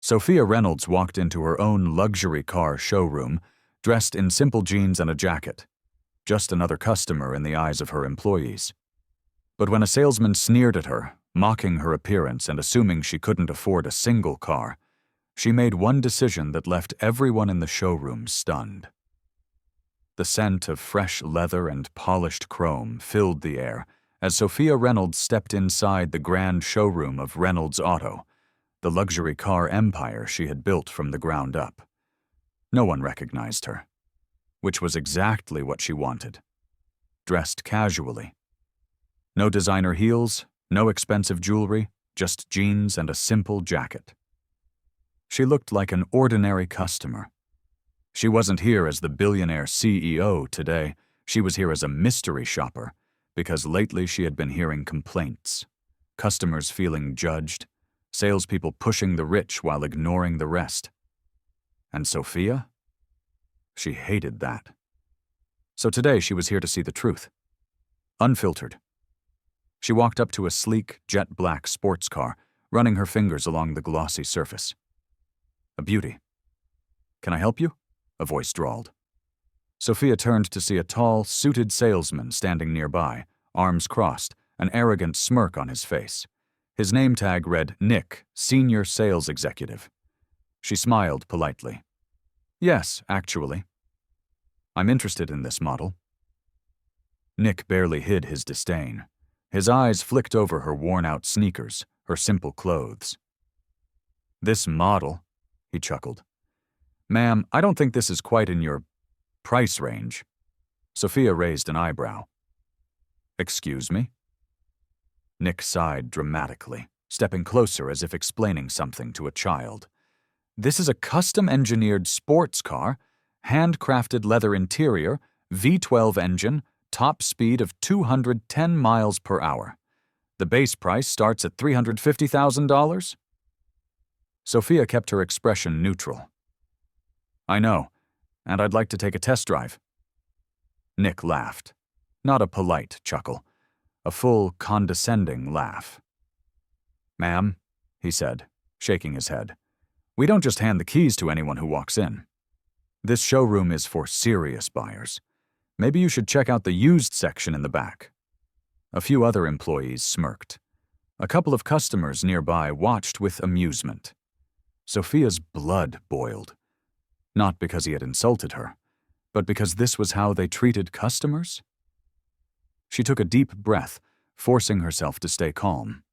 Sophia Reynolds walked into her own luxury car showroom, dressed in simple jeans and a jacket. Just another customer in the eyes of her employees. But when a salesman sneered at her, mocking her appearance and assuming she couldn't afford a single car, she made one decision that left everyone in the showroom stunned. The scent of fresh leather and polished chrome filled the air as Sophia Reynolds stepped inside the grand showroom of Reynolds Auto, the luxury car empire she had built from the ground up. No one recognized her, which was exactly what she wanted. Dressed casually. No designer heels, no expensive jewelry, just jeans and a simple jacket. She looked like an ordinary customer. She wasn't here as the billionaire CEO today. She was here as a mystery shopper, because lately she had been hearing complaints. Customers feeling judged, salespeople pushing the rich while ignoring the rest. And Sophia? She hated that. So today she was here to see the truth. Unfiltered. She walked up to a sleek, jet-black sports car, running her fingers along the glossy surface. A beauty. "Can I help you?" a voice drawled. Sophia turned to see a tall, suited salesman standing nearby, arms crossed, an arrogant smirk on his face. His name tag read Nick, Senior Sales Executive. She smiled politely. "Yes, actually. I'm interested in this model." Nick barely hid his disdain. His eyes flicked over her worn-out sneakers, her simple clothes. "This model?" he chuckled. "Ma'am, I don't think this is quite in your price range." Sophia raised an eyebrow. "Excuse me?" Nick sighed dramatically, stepping closer as if explaining something to a child. "This is a custom-engineered sports car, handcrafted leather interior, V12 engine, top speed of 210 miles per hour. The base price starts at $350,000? Sophia kept her expression neutral. "I know, and I'd like to take a test drive." Nick laughed. Not a polite chuckle, a full, condescending laugh. "Ma'am," he said, shaking his head, "we don't just hand the keys to anyone who walks in. This showroom is for serious buyers. Maybe you should check out the used section in the back." A few other employees smirked. A couple of customers nearby watched with amusement. Sophia's blood boiled. Not because he had insulted her, but because this was how they treated customers? She took a deep breath, forcing herself to stay calm.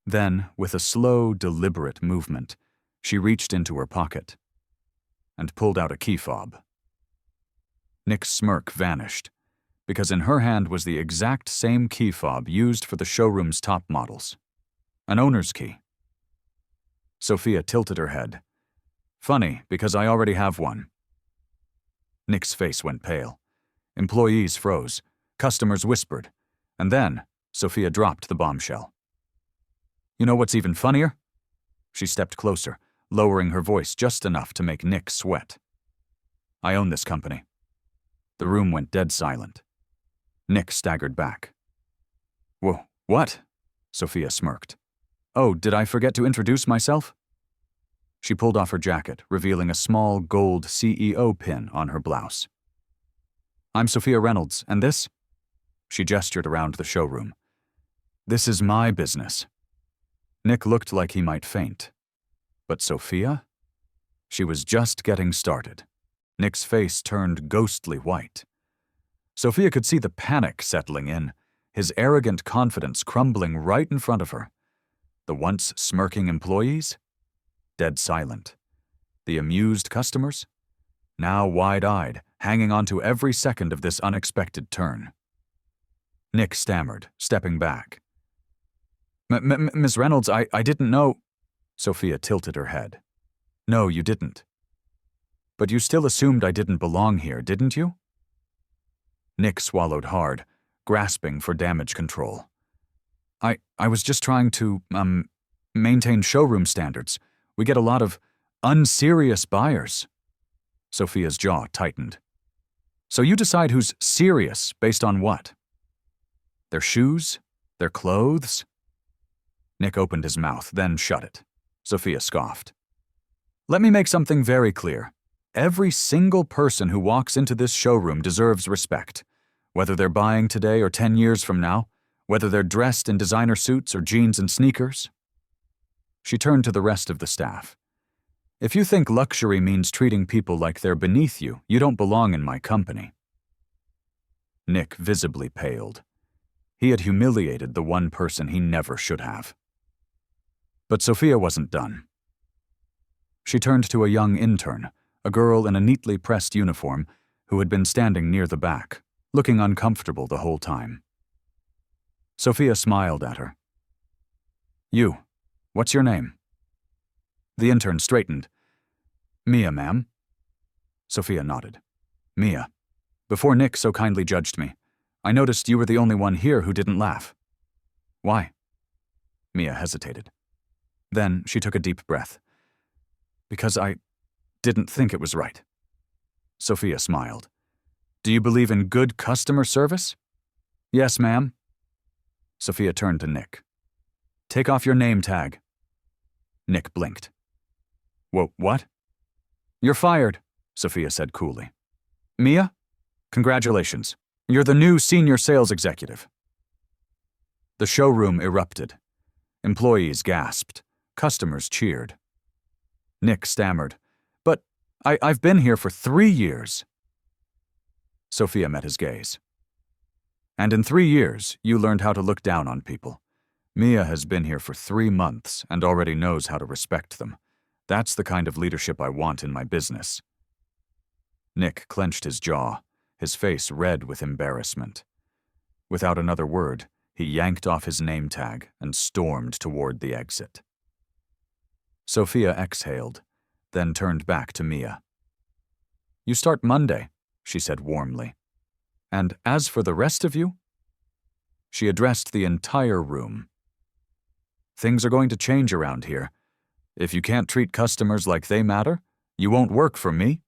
Then, with a slow, deliberate movement, she reached into her pocket and pulled out a key fob. Nick's smirk vanished, because in her hand was the exact same key fob used for the showroom's top models. An owner's key. Sophia tilted her head. "Funny, because I already have one." Nick's face went pale. Employees froze. Customers whispered. And then, Sophia dropped the bombshell. "You know what's even funnier?" She stepped closer, lowering her voice just enough to make Nick sweat. "I own this company." The room went dead silent. Nick staggered back. What?" Sophia smirked. "Oh, did I forget to introduce myself?" She pulled off her jacket, revealing a small gold CEO pin on her blouse. "I'm Sophia Reynolds, and this?" She gestured around the showroom. "This is my business." Nick looked like he might faint. But Sophia? She was just getting started. Nick's face turned ghostly white. Sophia could see the panic settling in, his arrogant confidence crumbling right in front of her. The once smirking employees? Dead silent. The amused customers? Now wide-eyed, hanging on to every second of this unexpected turn. Nick stammered, stepping back. Miss Reynolds, I didn't know." Sophia tilted her head. "No, you didn't. But you still assumed I didn't belong here, didn't you?" Nick swallowed hard, grasping for damage control. I was just trying to, maintain showroom standards. We get a lot of unserious buyers." Sophia's jaw tightened. "So you decide who's serious based on what? Their shoes? Their clothes?" Nick opened his mouth, then shut it. Sophia scoffed. Let me make something very clear. Every single person who walks into this showroom deserves respect, whether they're buying today or 10 years from now, whether they're dressed in designer suits or jeans and sneakers. She turned to the rest of the staff. If you think luxury means treating people like they're beneath you, you don't belong in my company. Nick visibly paled. He had humiliated the one person he never should have. But Sophia wasn't done. She turned to a young intern, a girl in a neatly pressed uniform, who had been standing near the back, looking uncomfortable the whole time. Sophia smiled at her. You, what's your name? The intern straightened. Mia, ma'am. Sophia nodded. Mia. Before Nick so kindly judged me, I noticed you were the only one here who didn't laugh. Why? Mia hesitated. Then she took a deep breath. Because I didn't think it was right. Sophia smiled. Do you believe in good customer service? Yes, ma'am. Sophia turned to Nick. Take off your name tag. Nick blinked. What? You're fired, Sophia said coolly. Mia? Congratulations. You're the new senior sales executive. The showroom erupted. Employees gasped. Customers cheered. Nick stammered. But I've been here for 3 years. Sophia met his gaze. And in 3 years, you learned how to look down on people. Mia has been here for 3 months and already knows how to respect them. That's the kind of leadership I want in my business. Nick clenched his jaw, his face red with embarrassment. Without another word, he yanked off his name tag and stormed toward the exit. Sophia exhaled, then turned back to Mia. You start Monday, she said warmly. And as for the rest of you? She addressed the entire room. Things are going to change around here. If you can't treat customers like they matter, you won't work for me.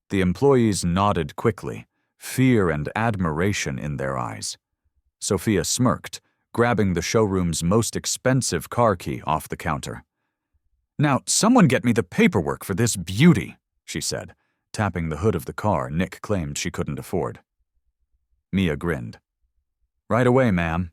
The employees nodded quickly, fear and admiration in their eyes. Sophia smirked, grabbing the showroom's most expensive car key off the counter. Now, someone get me the paperwork for this beauty, she said, tapping the hood of the car Nick claimed she couldn't afford. Mia grinned. Right away, ma'am.